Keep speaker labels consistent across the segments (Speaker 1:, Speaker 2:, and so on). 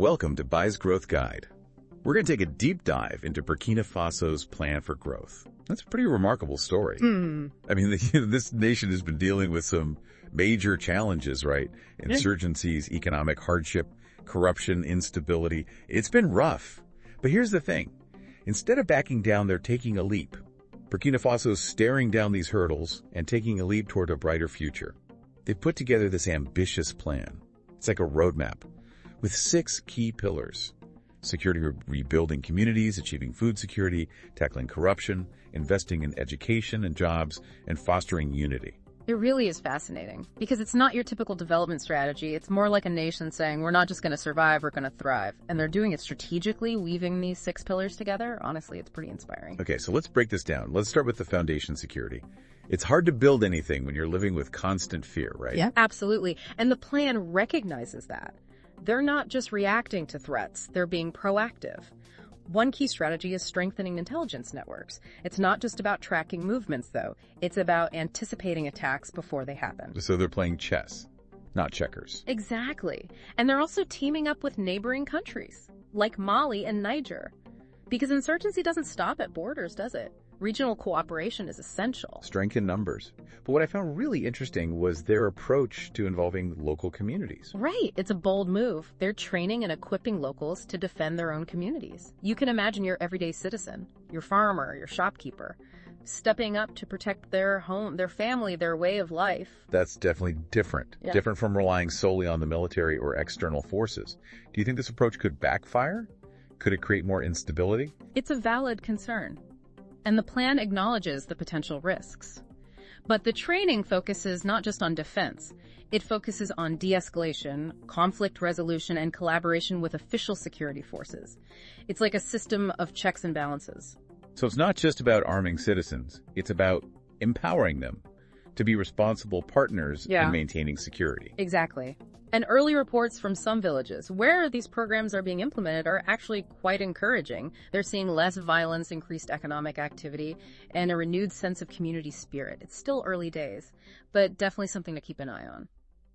Speaker 1: Welcome to Bai's Growth Guide. We're going to take a deep dive into Burkina Faso's plan for growth. That's a pretty remarkable story. I mean, this nation has been dealing with some major challenges, right? Insurgencies, economic hardship, corruption, instability. It's been rough. But here's the thing. Instead of backing down, they're taking a leap. Burkina Faso's staring down these hurdles and taking a leap toward a brighter future. They've put together this ambitious plan. It's like a roadmap with 6 key pillars: security, rebuilding communities, achieving food security, tackling corruption, investing in education and jobs, and fostering unity.
Speaker 2: It really is fascinating because it's not your typical development strategy. It's more like a nation saying, we're not just going to survive, we're going to thrive. And they're doing it strategically, weaving these 6 pillars together. Honestly, it's pretty inspiring.
Speaker 1: Okay, so let's break this down. Let's start with the foundation: security. It's hard to build anything when you're living with constant fear, right?
Speaker 2: Yeah, absolutely. And the plan recognizes that. They're not just reacting to threats, they're being proactive. One key strategy is strengthening intelligence networks. It's not just about tracking movements, though. It's about anticipating attacks before they happen.
Speaker 1: So they're playing chess, not checkers.
Speaker 2: Exactly. And they're also teaming up with neighboring countries, like Mali and Niger. Because insurgency doesn't stop at borders, does it? Regional cooperation is essential.
Speaker 1: Strength in numbers. But what I found really interesting was their approach to involving local communities.
Speaker 2: Right. It's a bold move. They're training and equipping locals to defend their own communities. You can imagine your everyday citizen, your farmer, your shopkeeper, stepping up to protect their home, their family, their way of life.
Speaker 1: That's definitely different.
Speaker 2: Yeah.
Speaker 1: Different from relying solely on the military or external forces. Do you think this approach could backfire? Could it create more instability?
Speaker 2: It's a valid concern, and the plan acknowledges the potential risks. But the training focuses not just on defense. It focuses on de-escalation, conflict resolution, and collaboration with official security forces. It's like a system of checks and balances.
Speaker 1: So it's not just about arming citizens. It's about empowering them to be responsible partners in maintaining security.
Speaker 2: Exactly. And early reports from some villages where these programs are being implemented are actually quite encouraging. They're seeing less violence, increased economic activity, and a renewed sense of community spirit. It's still early days, but definitely something to keep an eye on.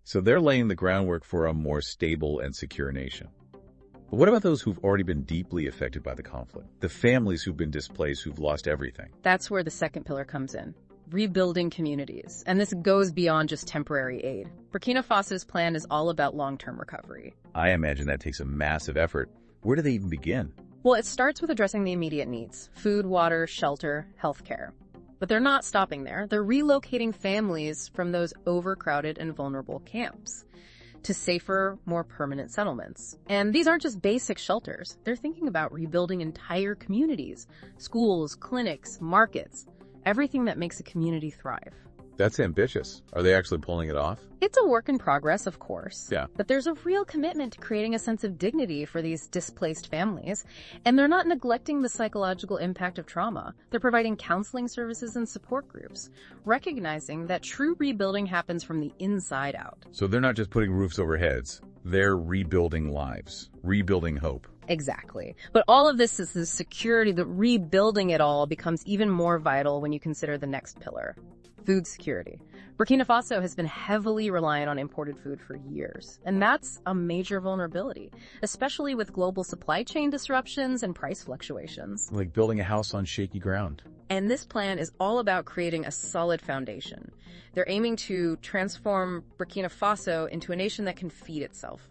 Speaker 1: So they're laying the groundwork for a more stable and secure nation. But what about those who've already been deeply affected by the conflict? The families who've been displaced, who've lost everything.
Speaker 2: That's where the second pillar comes in. Rebuilding communities. And this goes beyond just temporary aid. Burkina Faso's plan is all about long-term recovery.
Speaker 1: I imagine that takes a massive effort. Where do they even begin?
Speaker 2: Well, it starts with addressing the immediate needs: food, water, shelter, healthcare. But they're not stopping there. They're relocating families from those overcrowded and vulnerable camps to safer, more permanent settlements. And these aren't just basic shelters. They're thinking about rebuilding entire communities: schools, clinics, markets. Everything that makes a community thrive.
Speaker 1: That's ambitious. Are they actually pulling it off?
Speaker 2: It's a work in progress, of course.
Speaker 1: Yeah.
Speaker 2: But there's a real commitment to creating a sense of dignity for these displaced families. And they're not neglecting the psychological impact of trauma. They're providing counseling services and support groups, recognizing that true rebuilding happens from the inside out.
Speaker 1: So they're not just putting roofs over heads. They're rebuilding lives, rebuilding hope.
Speaker 2: Exactly. But all of this is the security, that rebuilding it all becomes even more vital when you consider the next pillar: food security. Burkina Faso has been heavily reliant on imported food for years, and that's a major vulnerability, especially with global supply chain disruptions and price fluctuations.
Speaker 1: Like building a house on shaky ground.
Speaker 2: And this plan is all about creating a solid foundation. They're aiming to transform Burkina Faso into a nation that can feed itself.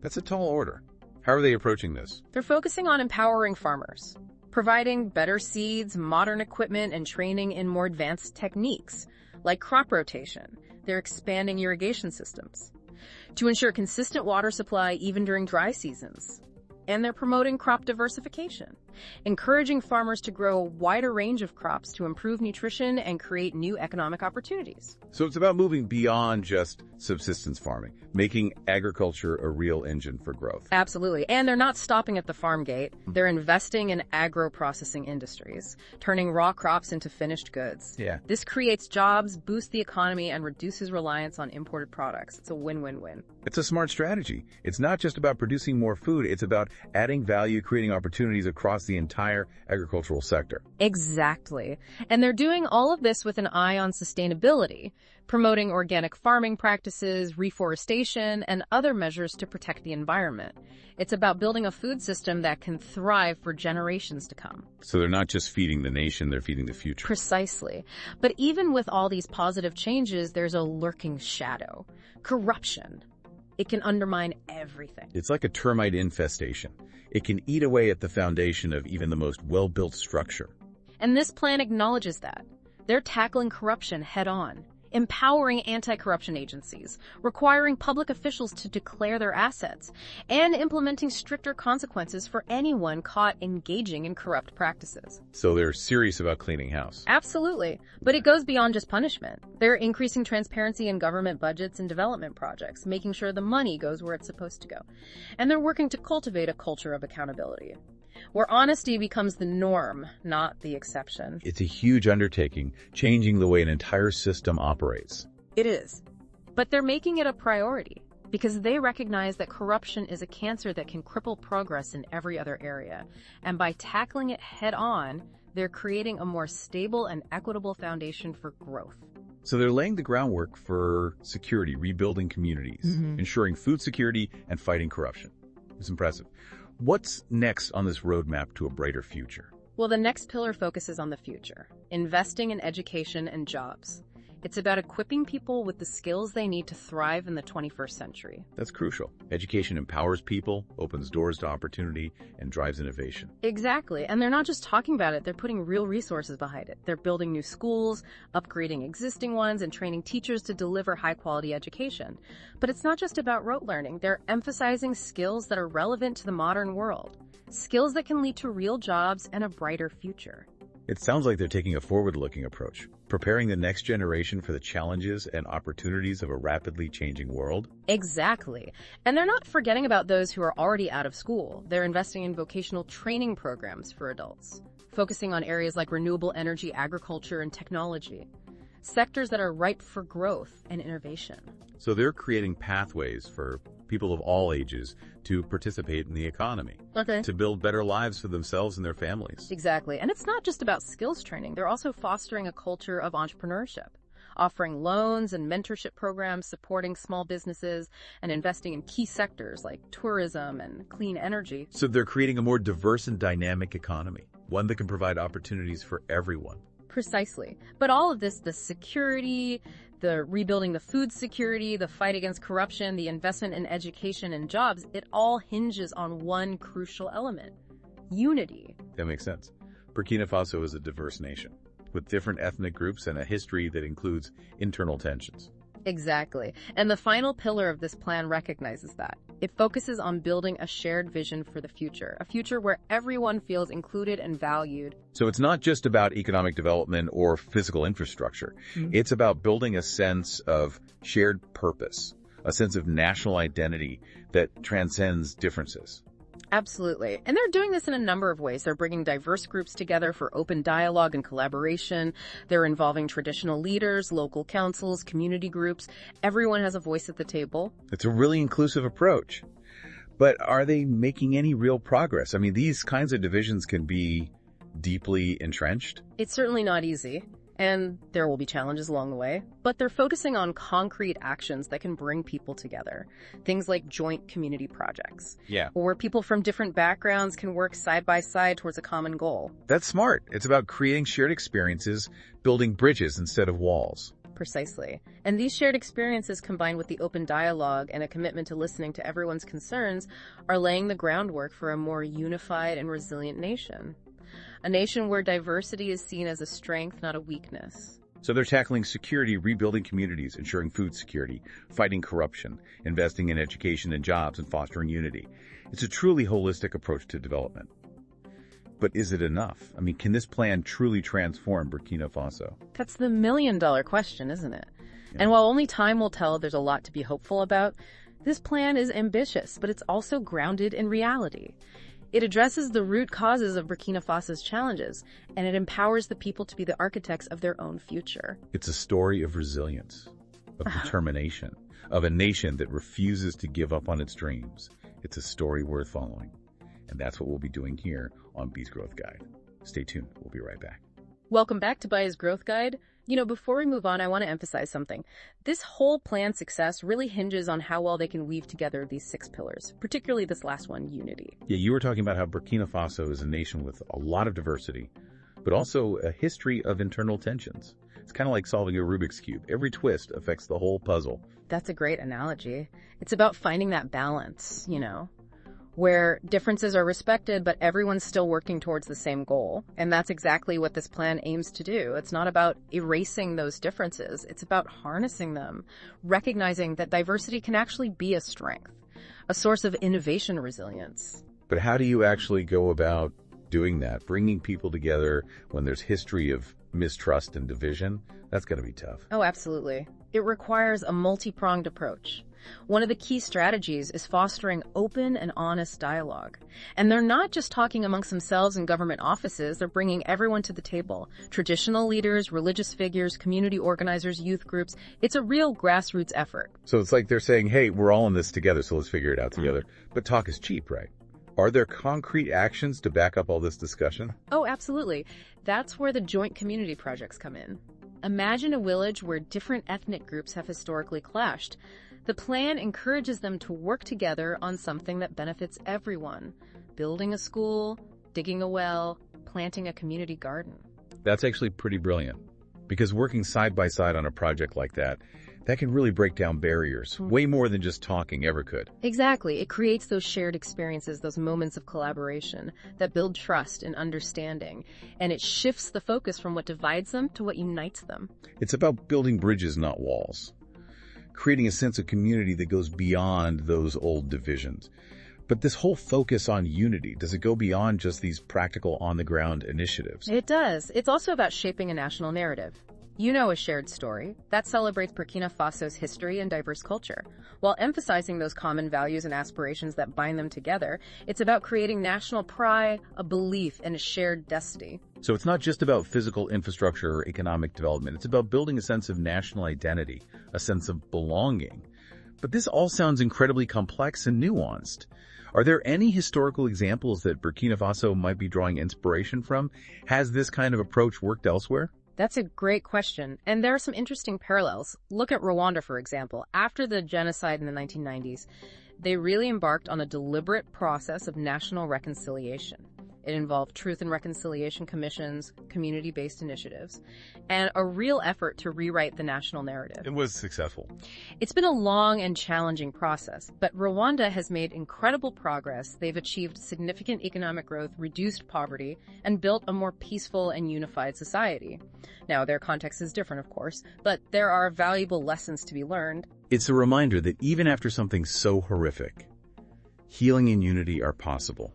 Speaker 1: That's a tall order. How are they approaching this?
Speaker 2: They're focusing on empowering farmers, providing better seeds, modern equipment, and training in more advanced techniques, like crop rotation. They're expanding irrigation systems to ensure consistent water supply even during dry seasons. And they're promoting crop diversification, encouraging farmers to grow a wider range of crops to improve nutrition and create new economic opportunities.
Speaker 1: So it's about moving beyond just subsistence farming, making agriculture a real engine for growth.
Speaker 2: Absolutely. And they're not stopping at the farm gate. They're investing in agro-processing industries, turning raw crops into finished goods.
Speaker 1: Yeah.
Speaker 2: This creates jobs, boosts the economy, and reduces reliance on imported products. It's a win-win-win.
Speaker 1: It's a smart strategy. It's not just about producing more food. It's about adding value, creating opportunities across across the entire agricultural sector.
Speaker 2: Exactly. And they're doing all of this with an eye on sustainability, promoting organic farming practices, reforestation, and other measures to protect the environment. It's about building a food system that can thrive for generations to come.
Speaker 1: So they're not just feeding the nation, they're feeding the future.
Speaker 2: Precisely. But even with all these positive changes, there's a lurking shadow. Corruption. It can undermine everything.
Speaker 1: It's like a termite infestation. It can eat away at the foundation of even the most well-built structure.
Speaker 2: And this plan acknowledges that. They're tackling corruption head-on, empowering anti-corruption agencies, requiring public officials to declare their assets, and implementing stricter consequences for anyone caught engaging in corrupt practices.
Speaker 1: So they're serious about cleaning house.
Speaker 2: Absolutely. But it goes beyond just punishment. They're increasing transparency in government budgets and development projects, making sure the money goes where it's supposed to go. And they're working to cultivate a culture of accountability, where honesty becomes the norm, not the exception.
Speaker 1: It's a huge undertaking, changing the way an entire system operates.
Speaker 2: It is. But they're making it a priority because they recognize that corruption is a cancer that can cripple progress in every other area. And by tackling it head on, they're creating a more stable and equitable foundation for growth.
Speaker 1: So they're laying the groundwork for security, rebuilding communities, ensuring food security, and fighting corruption. It's impressive. What's next on this roadmap to a brighter future?
Speaker 2: Well, the next pillar focuses on the future, investing in education and jobs. It's about equipping people with the skills they need to thrive in the 21st century.
Speaker 1: That's crucial. Education empowers people, opens doors to opportunity, and drives innovation.
Speaker 2: Exactly. And they're not just talking about it, they're putting real resources behind it. They're building new schools, upgrading existing ones, and training teachers to deliver high-quality education. But it's not just about rote learning. They're emphasizing skills that are relevant to the modern world. Skills that can lead to real jobs and a brighter future.
Speaker 1: It sounds like they're taking a forward-looking approach, preparing the next generation for the challenges and opportunities of a rapidly changing world.
Speaker 2: Exactly. And they're not forgetting about those who are already out of school. They're investing in vocational training programs for adults, focusing on areas like renewable energy, agriculture, and technology, sectors that are ripe for growth and innovation.
Speaker 1: So they're creating pathways for people of all ages to participate in the economy, to build better lives for themselves and their families.
Speaker 2: Exactly. And it's not just about skills training. They're also fostering a culture of entrepreneurship, offering loans and mentorship programs, supporting small businesses, and investing in key sectors like tourism and clean energy.
Speaker 1: So they're creating a more diverse and dynamic economy, one that can provide opportunities for everyone.
Speaker 2: Precisely. But all of this, the security, the rebuilding the food security, the fight against corruption, the investment in education and jobs, it all hinges on one crucial element: unity.
Speaker 1: That makes sense. Burkina Faso is a diverse nation, with different ethnic groups and a history that includes internal tensions.
Speaker 2: Exactly. And the final pillar of this plan recognizes that. It focuses on building a shared vision for the future, a future where everyone feels included and valued.
Speaker 1: So it's not just about economic development or physical infrastructure. It's about building a sense of shared purpose, a sense of national identity that transcends differences.
Speaker 2: Absolutely. And they're doing this in a number of ways. They're bringing diverse groups together for open dialogue and collaboration. They're involving traditional leaders, local councils, community groups. Everyone has a voice at the table.
Speaker 1: It's a really inclusive approach. But are they making any real progress? I mean, these kinds of divisions can be deeply entrenched.
Speaker 2: It's certainly not easy, and there will be challenges along the way, but they're focusing on concrete actions that can bring people together. Things like joint community projects. Where people from different backgrounds can work side by side towards a common goal.
Speaker 1: That's smart. It's about creating shared experiences, building bridges instead of walls.
Speaker 2: Precisely. And these shared experiences, combined with the open dialogue and a commitment to listening to everyone's concerns, are laying the groundwork for a more unified and resilient nation. A nation where diversity is seen as a strength, not a weakness.
Speaker 1: So they're tackling security, rebuilding communities, ensuring food security, fighting corruption, investing in education and jobs, and fostering unity. It's a truly holistic approach to development. But is it enough? I mean, can this plan truly transform Burkina Faso?
Speaker 2: That's the million-dollar question, isn't it? And while only time will tell, there's a lot to be hopeful about. This plan is ambitious, but it's also grounded in reality. It addresses the root causes of Burkina Faso's challenges, and it empowers the people to be the architects of their own future.
Speaker 1: It's a story of resilience, of determination, of a nation that refuses to give up on its dreams. It's a story worth following. And that's what we'll be doing here on Be's Growth Guide. Stay tuned. We'll be right back.
Speaker 2: Welcome back to Baya's Growth Guide. Before we move on, I want to emphasize something. This whole plan's success really hinges on how well they can weave together these 6 pillars, particularly this last one, unity.
Speaker 1: Yeah, you were talking about how Burkina Faso is a nation with a lot of diversity, but also a history of internal tensions. It's kind of like solving a Rubik's Cube. Every twist affects the whole puzzle.
Speaker 2: That's a great analogy. It's about finding that balance, where differences are respected, but everyone's still working towards the same goal. And that's exactly what this plan aims to do. It's not about erasing those differences. It's about harnessing them, recognizing that diversity can actually be a strength, a source of innovation resilience.
Speaker 1: But how do you actually go about doing that, bringing people together when there's history of mistrust and division? That's going to be tough.
Speaker 2: Oh, absolutely. It requires a multi-pronged approach. One of the key strategies is fostering open and honest dialogue. And they're not just talking amongst themselves in government offices, they're bringing everyone to the table. Traditional leaders, religious figures, community organizers, youth groups. It's a real grassroots effort.
Speaker 1: So it's like they're saying, hey, we're all in this together, so let's figure it out together. But talk is cheap, right? Are there concrete actions to back up all this discussion?
Speaker 2: Oh, absolutely. That's where the joint community projects come in. Imagine a village where different ethnic groups have historically clashed. The plan encourages them to work together on something that benefits everyone. Building a school, digging a well, planting a community garden.
Speaker 1: That's actually pretty brilliant. Because working side by side on a project like that can really break down barriers, way more than just talking ever could.
Speaker 2: Exactly. It creates those shared experiences, those moments of collaboration that build trust and understanding. And it shifts the focus from what divides them to what unites them.
Speaker 1: It's about building bridges, not walls. Creating a sense of community that goes beyond those old divisions. But this whole focus on unity, does it go beyond just these practical on-the-ground initiatives?
Speaker 2: It does. It's also about shaping a national narrative. A shared story that celebrates Burkina Faso's history and diverse culture. While emphasizing those common values and aspirations that bind them together, it's about creating national pride, a belief, and a shared destiny.
Speaker 1: So it's not just about physical infrastructure or economic development. It's about building a sense of national identity, a sense of belonging. But this all sounds incredibly complex and nuanced. Are there any historical examples that Burkina Faso might be drawing inspiration from? Has this kind of approach worked elsewhere?
Speaker 2: That's a great question, and there are some interesting parallels. Look at Rwanda, for example. After the genocide in the 1990s, they really embarked on a deliberate process of national reconciliation. It involved truth and reconciliation commissions, community-based initiatives, and a real effort to rewrite the national narrative.
Speaker 1: It was successful.
Speaker 2: It's been a long and challenging process, but Rwanda has made incredible progress. They've achieved significant economic growth, reduced poverty, and built a more peaceful and unified society. Now, their context is different, of course, but there are valuable lessons to be learned.
Speaker 1: It's a reminder that even after something so horrific, healing and unity are possible.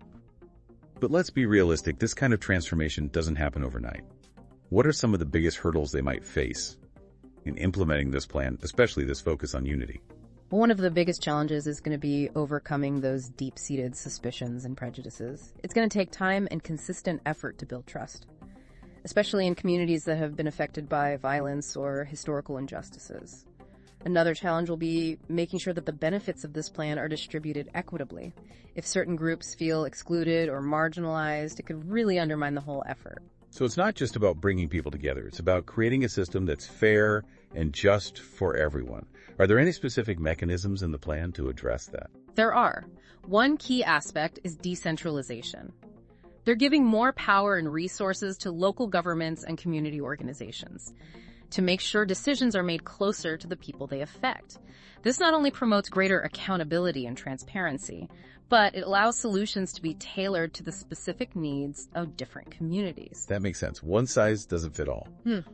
Speaker 1: But let's be realistic, this kind of transformation doesn't happen overnight. What are some of the biggest hurdles they might face in implementing this plan, especially this focus on unity?
Speaker 2: One of the biggest challenges is going to be overcoming those deep-seated suspicions and prejudices. It's going to take time and consistent effort to build trust, especially in communities that have been affected by violence or historical injustices. Another challenge will be making sure that the benefits of this plan are distributed equitably. If certain groups feel excluded or marginalized, it could really undermine the whole effort.
Speaker 1: So it's not just about bringing people together. It's about creating a system that's fair and just for everyone. Are there any specific mechanisms in the plan to address that?
Speaker 2: There are. One key aspect is decentralization. They're giving more power and resources to local governments and community organizations to make sure decisions are made closer to the people they affect. This not only promotes greater accountability and transparency, but it allows solutions to be tailored to the specific needs of different communities.
Speaker 1: That makes sense. One size doesn't fit all.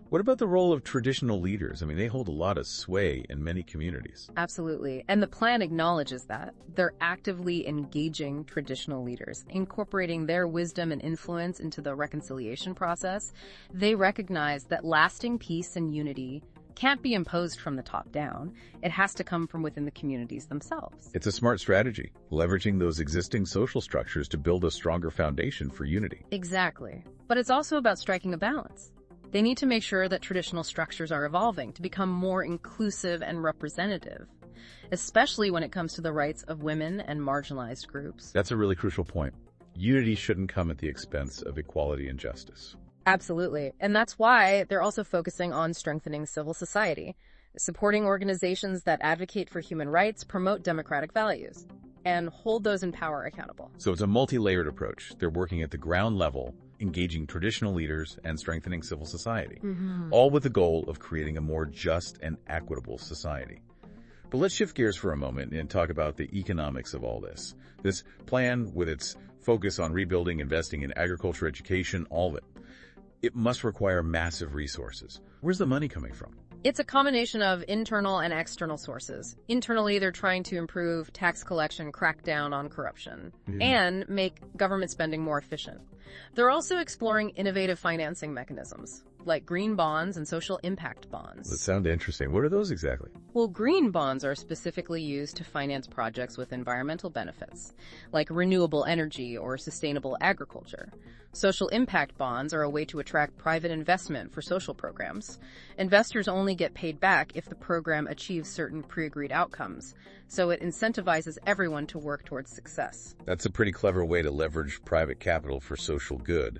Speaker 1: What about the role of traditional leaders? I mean, they hold a lot of sway in many communities.
Speaker 2: Absolutely. And the plan acknowledges that. They're actively engaging traditional leaders, incorporating their wisdom and influence into the reconciliation process. They recognize that lasting peace and unity can't be imposed from the top down. It has to come from within the communities themselves.
Speaker 1: It's a smart strategy, leveraging those existing social structures to build a stronger foundation for unity.
Speaker 2: Exactly. But it's also about striking a balance. They need to make sure that traditional structures are evolving to become more inclusive and representative, especially when it comes to the rights of women and marginalized groups.
Speaker 1: That's a really crucial point. unity shouldn't come at the expense of equality and justice.
Speaker 2: Absolutely. And that's why they're also focusing on strengthening civil society, supporting organizations that advocate for human rights, promote democratic values, and hold those in power accountable.
Speaker 1: So it's a multi-layered approach. They're working at the ground level, engaging traditional leaders and strengthening civil society, all with the goal of creating a more just and equitable society. But let's shift gears for a moment and talk about the economics of all this. This plan, with its focus on rebuilding, investing in agriculture, education, all of it, it must require massive resources. Where's the money coming from?
Speaker 2: It's a combination of internal and external sources. Internally, they're trying to improve tax collection, crack down on corruption, and make government spending more efficient. They're also exploring innovative financing mechanisms, like green bonds and social impact bonds.
Speaker 1: That sounds interesting. What are those exactly?
Speaker 2: Well, green bonds are specifically used to finance projects with environmental benefits, like renewable energy or sustainable agriculture. Social impact bonds are a way to attract private investment for social programs. Investors only get paid back if the program achieves certain pre-agreed outcomes, so it incentivizes everyone to work towards success.
Speaker 1: That's a pretty clever way to leverage private capital for social good.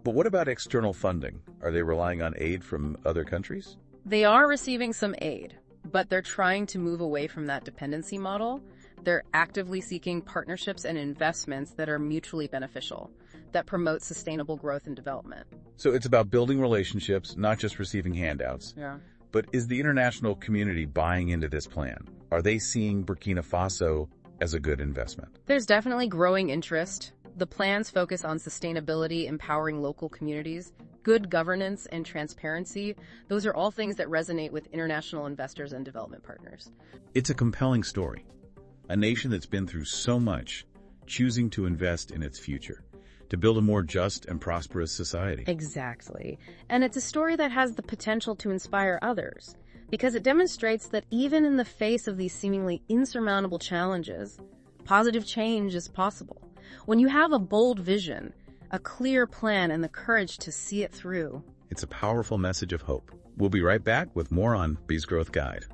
Speaker 1: But what about external funding? Are they relying on aid from other countries?
Speaker 2: They are receiving some aid, but they're trying to move away from that dependency model. They're actively seeking partnerships and investments that are mutually beneficial, that promote sustainable growth and development.
Speaker 1: So it's about building relationships, not just receiving handouts.
Speaker 2: Yeah.
Speaker 1: But is the international community buying into this plan? Are they seeing Burkina Faso as a good investment?
Speaker 2: There's definitely growing interest. The plans focus on sustainability, empowering local communities, good governance, and transparency. Those are all things that resonate with international investors and development partners.
Speaker 1: It's a compelling story. A nation that's been through so much, choosing to invest in its future, to build a more just and prosperous society.
Speaker 2: Exactly. And it's a story that has the potential to inspire others, because it demonstrates that even in the face of these seemingly insurmountable challenges, positive change is possible. When you have a bold vision, a clear plan, and the courage to see it through.
Speaker 1: It's a powerful message of hope. We'll be right back with more on Bees Growth Guide.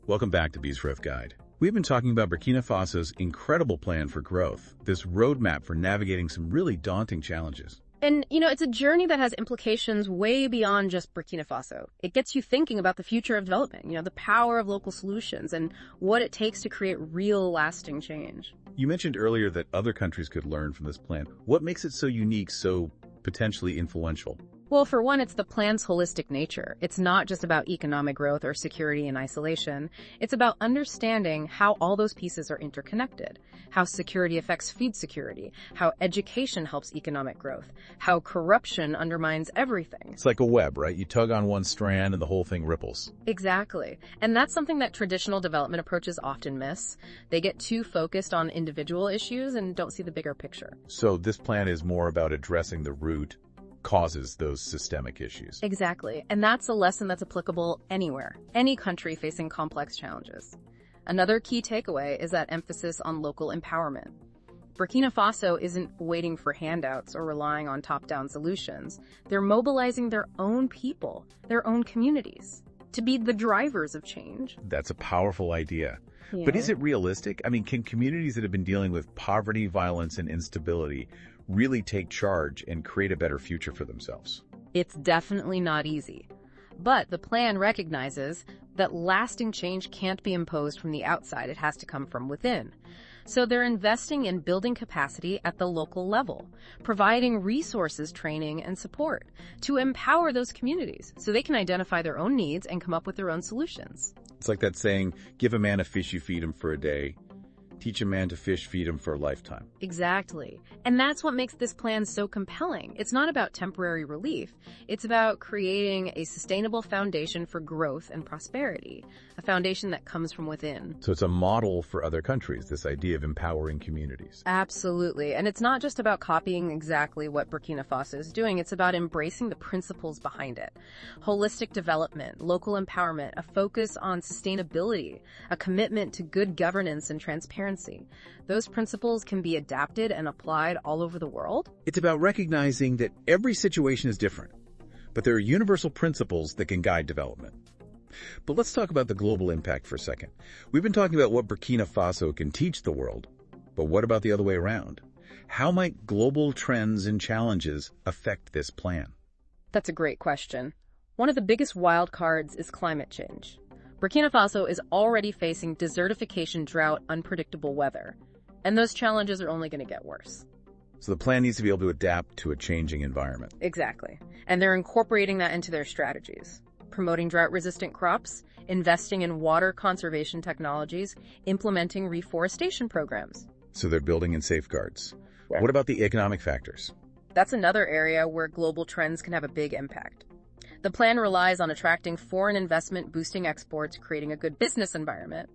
Speaker 1: Welcome back to Bees Growth Guide. We've been talking about Burkina Faso's incredible plan for growth, this roadmap for navigating some really daunting challenges.
Speaker 2: And, it's a journey that has implications way beyond just Burkina Faso. It gets you thinking about the future of development, the power of local solutions and what it takes to create real lasting change.
Speaker 1: You mentioned earlier that other countries could learn from this plan. What makes it so unique, so potentially influential?
Speaker 2: Well, for one, it's the plan's holistic nature. It's not just about economic growth or security in isolation. It's about understanding how all those pieces are interconnected, how security affects food security, how education helps economic growth, how corruption undermines everything.
Speaker 1: It's like a web, right? You tug on one strand and the whole thing ripples.
Speaker 2: Exactly. And that's something that traditional development approaches often miss. They get too focused on individual issues and don't see the bigger picture.
Speaker 1: So this plan is more about addressing the root causes those systemic issues.
Speaker 2: Exactly. And that's a lesson that's applicable anywhere, any country facing complex challenges. Another key takeaway is that emphasis on local empowerment. Burkina Faso isn't waiting for handouts or relying on top-down solutions. They're mobilizing their own people, their own communities, to be the drivers of change.
Speaker 1: That's a powerful idea.
Speaker 2: Yeah.
Speaker 1: But is it realistic? I mean, can communities that have been dealing with poverty, violence, and instability really take charge and create a better future for themselves?
Speaker 2: It's definitely not easy. But the plan recognizes that lasting change can't be imposed from the outside. It has to come from within. So they're investing in building capacity at the local level, providing resources, training, and support to empower those communities so they can identify their own needs and come up with their own solutions.
Speaker 1: It's like that saying, give a man a fish, you feed him for a day. Teach a man to fish, feed him for a lifetime.
Speaker 2: Exactly. And that's what makes this plan so compelling. It's not about temporary relief. It's about creating a sustainable foundation for growth and prosperity, a foundation that comes from within.
Speaker 1: So it's a model for other countries, this idea of empowering communities.
Speaker 2: Absolutely. And it's not just about copying exactly what Burkina Faso is doing. It's about embracing the principles behind it. Holistic development, local empowerment, a focus on sustainability, a commitment to good governance and transparency. Those principles can be adapted and applied all over the world.
Speaker 1: It's about recognizing that every situation is different, but there are universal principles that can guide development. But let's talk about the global impact for a second. We've been talking about what Burkina Faso can teach the world, But what about the other way around? How might global trends and challenges affect this plan?
Speaker 2: That's a great question. One of the biggest wild cards is climate change. Burkina Faso is already facing desertification, drought, unpredictable weather. And those challenges are only going to get worse.
Speaker 1: So the plan needs to be able to adapt to a changing environment.
Speaker 2: Exactly. And they're incorporating that into their strategies. Promoting drought-resistant crops, investing in water conservation technologies, implementing reforestation programs.
Speaker 1: So they're building in safeguards. Yeah. What about the economic factors?
Speaker 2: That's another area where global trends can have a big impact. The plan relies on attracting foreign investment, boosting exports, creating a good business environment.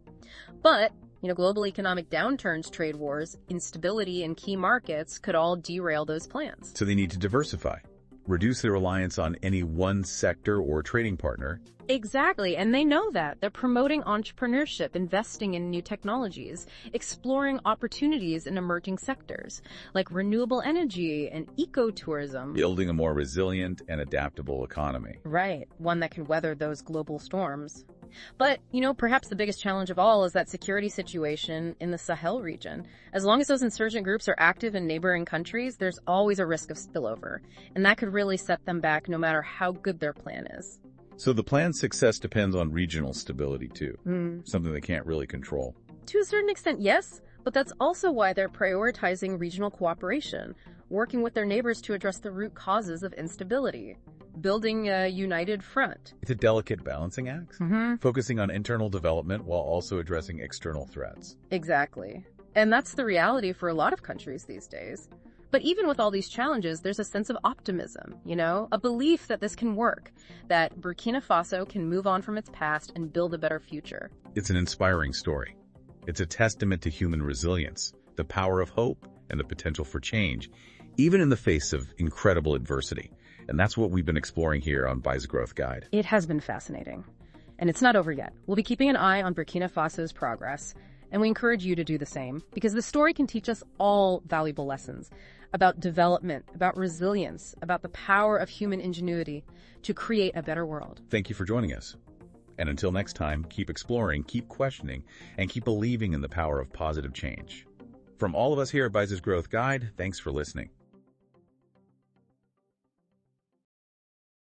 Speaker 2: But, global economic downturns, trade wars, instability in key markets could all derail those plans.
Speaker 1: So they need to diversify, reduce their reliance on any one sector or trading partner.
Speaker 2: Exactly, and they know that. They're promoting entrepreneurship, investing in new technologies, exploring opportunities in emerging sectors, like renewable energy and ecotourism.
Speaker 1: Building a more resilient and adaptable economy.
Speaker 2: Right, one that can weather those global storms. But, perhaps the biggest challenge of all is that security situation in the Sahel region. As long as those insurgent groups are active in neighboring countries, there's always a risk of spillover, and that could really set them back no matter how good their plan is.
Speaker 1: So the plan's success depends on regional stability, too, something they can't really control.
Speaker 2: To a certain extent, yes, but that's also why they're prioritizing regional cooperation, working with their neighbors to address the root causes of instability, building a united front.
Speaker 1: It's a delicate balancing act, focusing on internal development while also addressing external threats.
Speaker 2: Exactly. And that's the reality for a lot of countries these days. But even with all these challenges, there's a sense of optimism, a belief that this can work, that Burkina Faso can move on from its past and build a better future.
Speaker 1: It's an inspiring story. It's a testament to human resilience, the power of hope, and the potential for change, even in the face of incredible adversity. And that's what we've been exploring here on Bai's Growth Guide.
Speaker 2: It has been fascinating. And it's not over yet. We'll be keeping an eye on Burkina Faso's progress, and we encourage you to do the same, because the story can teach us all valuable lessons about development, about resilience, about the power of human ingenuity to create a better world.
Speaker 1: Thank you for joining us. And until next time, keep exploring, keep questioning, and keep believing in the power of positive change. From all of us here at Bai's Growth Guide, thanks for listening.